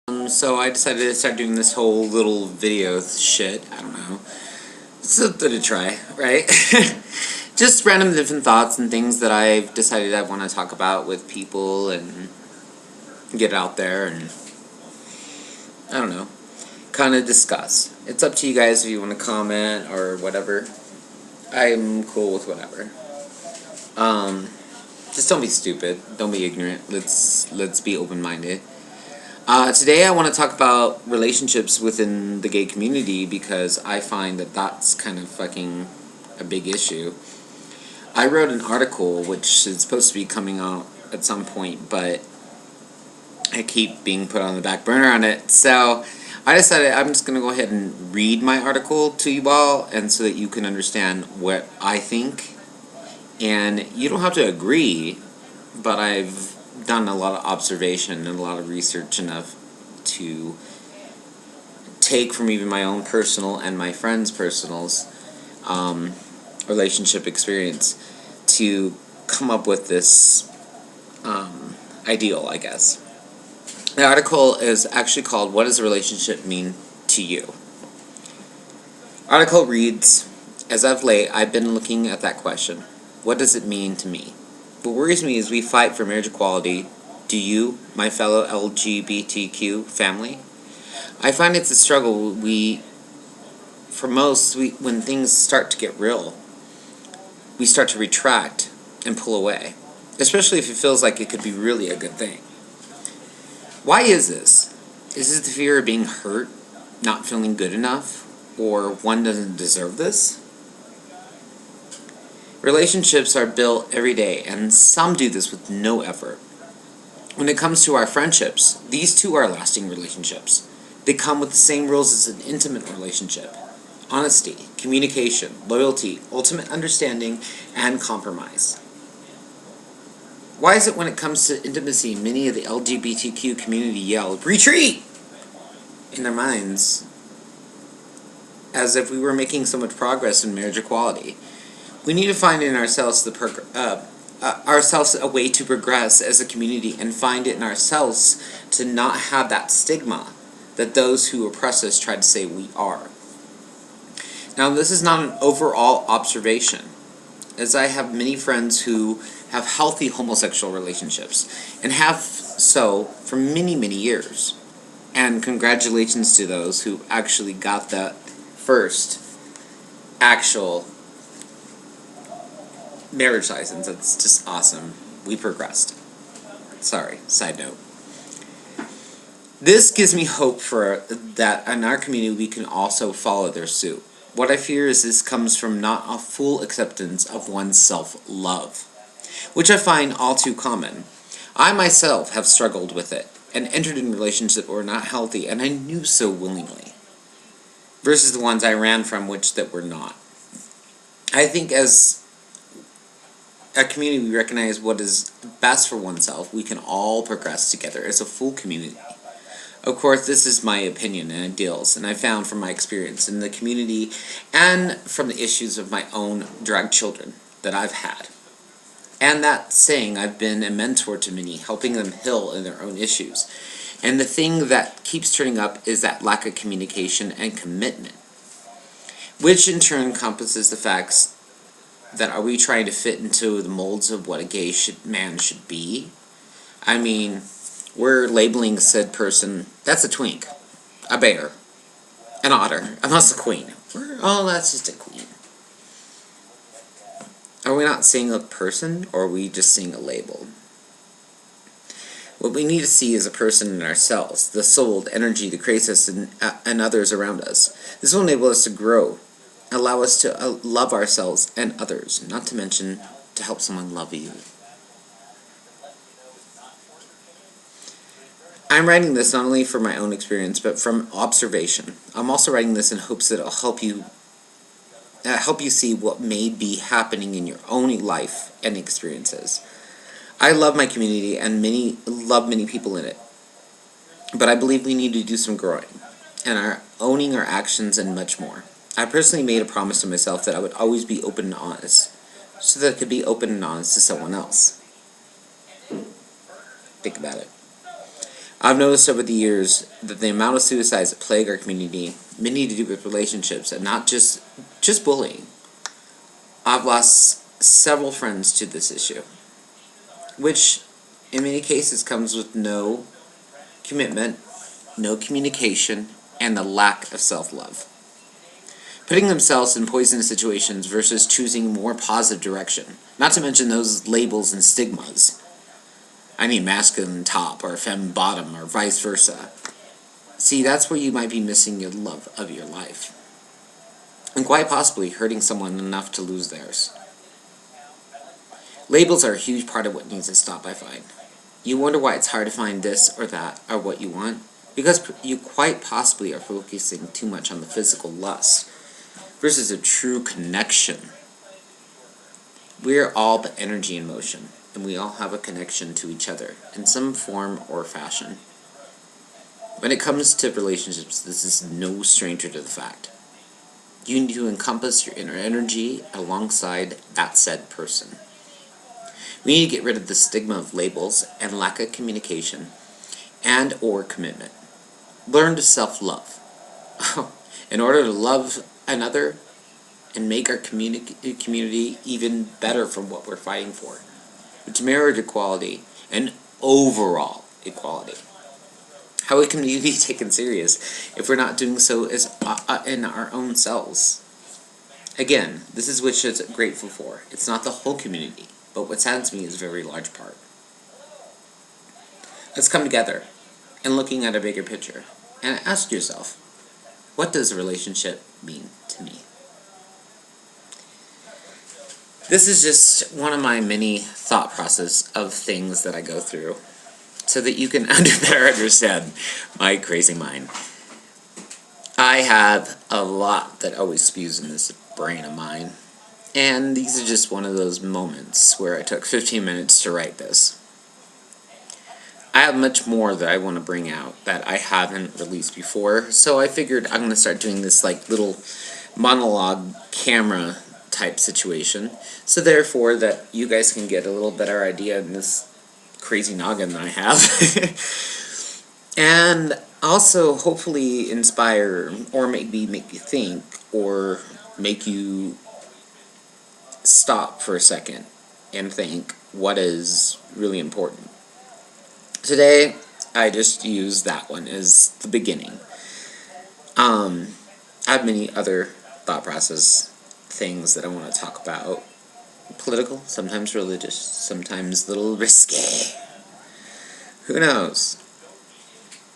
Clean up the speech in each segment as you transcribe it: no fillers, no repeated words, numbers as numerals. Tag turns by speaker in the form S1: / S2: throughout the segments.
S1: So I decided to start doing this whole little video shit. I don't know. Something to try, right? Just random different thoughts and things that I've decided I want to talk about with people and get out there and, I don't know, kind of discuss. It's up to you guys if you want to comment or whatever. I'm cool with whatever. Just don't be stupid. Don't be ignorant. Let's be open-minded. Today I want to talk about relationships within the gay community because I find that that's kind of fucking a big issue. I wrote an article which is supposed to be coming out at some point, but I keep being put on the back burner on it. So I decided I'm just going to go ahead and read my article to you all, and so that you can understand what I think. And you don't have to agree, but I've done a lot of observation and a lot of research enough to take from even my own personal and my friends' personals relationship experience to come up with this ideal, I guess. The article is actually called "What Does a Relationship Mean to You?" Article reads, "As of late, I've been looking at that question. What does it mean to me? What worries me is we fight for marriage equality. Do you, my fellow LGBTQ family? I find it's a struggle. When things start to get real, we start to retract and pull away, especially if it feels like it could be really a good thing. Why is this? Is it the fear of being hurt, not feeling good enough, or one doesn't deserve this? Relationships are built every day, and some do this with no effort. When it comes to our friendships, these too are lasting relationships. They come with the same rules as an intimate relationship: honesty, communication, loyalty, ultimate understanding, and compromise. Why is it when it comes to intimacy, many of the LGBTQ community yell, "Retreat!" in their minds, as if we were making so much progress in marriage equality? We need to find in ourselves ourselves a way to progress as a community, and find it in ourselves to not have that stigma that those who oppress us try to say we are. Now, this is not an overall observation, as I have many friends who have healthy homosexual relationships, and have so for many, many years. And congratulations to those who actually got that first actual marriage license. That's just awesome. We progressed. Sorry, side note. This gives me hope for that in our community we can also follow their suit. What I fear is this comes from not a full acceptance of one's self-love, which I find all too common. I myself have struggled with it, and entered in relationships that were not healthy, and I knew so willingly, versus the ones I ran from that were not. I think as a community we recognize what is best for oneself, we can all progress together as a full community. Of course, this is my opinion and ideals, and I found from my experience in the community and from the issues of my own drag children that I've had. And that saying, I've been a mentor to many, helping them heal in their own issues. And the thing that keeps turning up is that lack of communication and commitment, which in turn encompasses the facts that are we trying to fit into the molds of what a gay man should be? I mean, we're labeling said person, that's a twink, a bear, an otter, and that's a queen. That's just a queen. Are we not seeing a person, or are we just seeing a label? What we need to see is a person in ourselves, the soul, the energy that creates us and others around us. This will enable us to grow, allow us to love ourselves and others, not to mention to help someone love you. I'm writing this not only for my own experience, but from observation. I'm also writing this in hopes that it'll help you see what may be happening in your own life and experiences. I love my community and love many people in it, but I believe we need to do some growing and owning our actions and much more. I personally made a promise to myself that I would always be open and honest, so that I could be open and honest to someone else. Think about it. I've noticed over the years that the amount of suicides that plague our community, many to do with relationships and not just bullying. I've lost several friends to this issue, which in many cases comes with no commitment, no communication, and the lack of self-love. Putting themselves in poisonous situations versus choosing more positive direction, not to mention those labels and stigmas. I mean masculine top or femme bottom or vice versa. See, that's where you might be missing your love of your life. And quite possibly hurting someone enough to lose theirs. Labels are a huge part of what needs to stop, I find. You wonder why it's hard to find this or that or what you want? Because you quite possibly are focusing too much on the physical lust versus a true connection. We are all but energy in motion, and we all have a connection to each other in some form or fashion. When it comes to relationships, this is no stranger to the fact. You need to encompass your inner energy alongside that said person. We need to get rid of the stigma of labels and lack of communication and or commitment. Learn to self-love. In order to love another and make our community even better from what we're fighting for. It's marriage equality and overall equality. How can we be taken serious if we're not doing so as in our own selves? Again, this is what it's grateful for. It's not the whole community, but what saddens me is a very large part. Let's come together and looking at a bigger picture and ask yourself, what does a relationship mean to me? This is just one of my many thought process of things that I go through so that you can better understand my crazy mind. I have a lot that always spews in this brain of mine, and these are just one of those moments where I took 15 minutes to write this. I have much more that I want to bring out that I haven't released before, so I figured I'm going to start doing this like little monologue camera type situation, so therefore that you guys can get a little better idea in this crazy noggin that I have. And also hopefully inspire or maybe make you think or make you stop for a second and think what is really important. Today I just used that one as the beginning. I have many other thought process things that I want to talk about. Political, sometimes religious, sometimes a little risque. Who knows?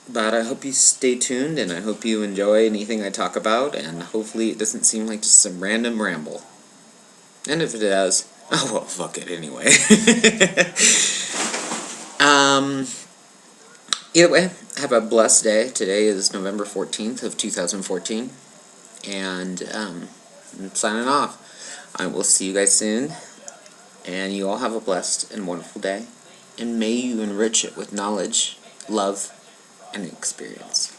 S1: But I hope you stay tuned, and I hope you enjoy anything I talk about, and hopefully it doesn't seem like just some random ramble. And if it does, oh well, fuck it anyway. Either way, have a blessed day. Today is November 14th of 2014, and I'm signing off. I will see you guys soon, and you all have a blessed and wonderful day, and may you enrich it with knowledge, love, and experience.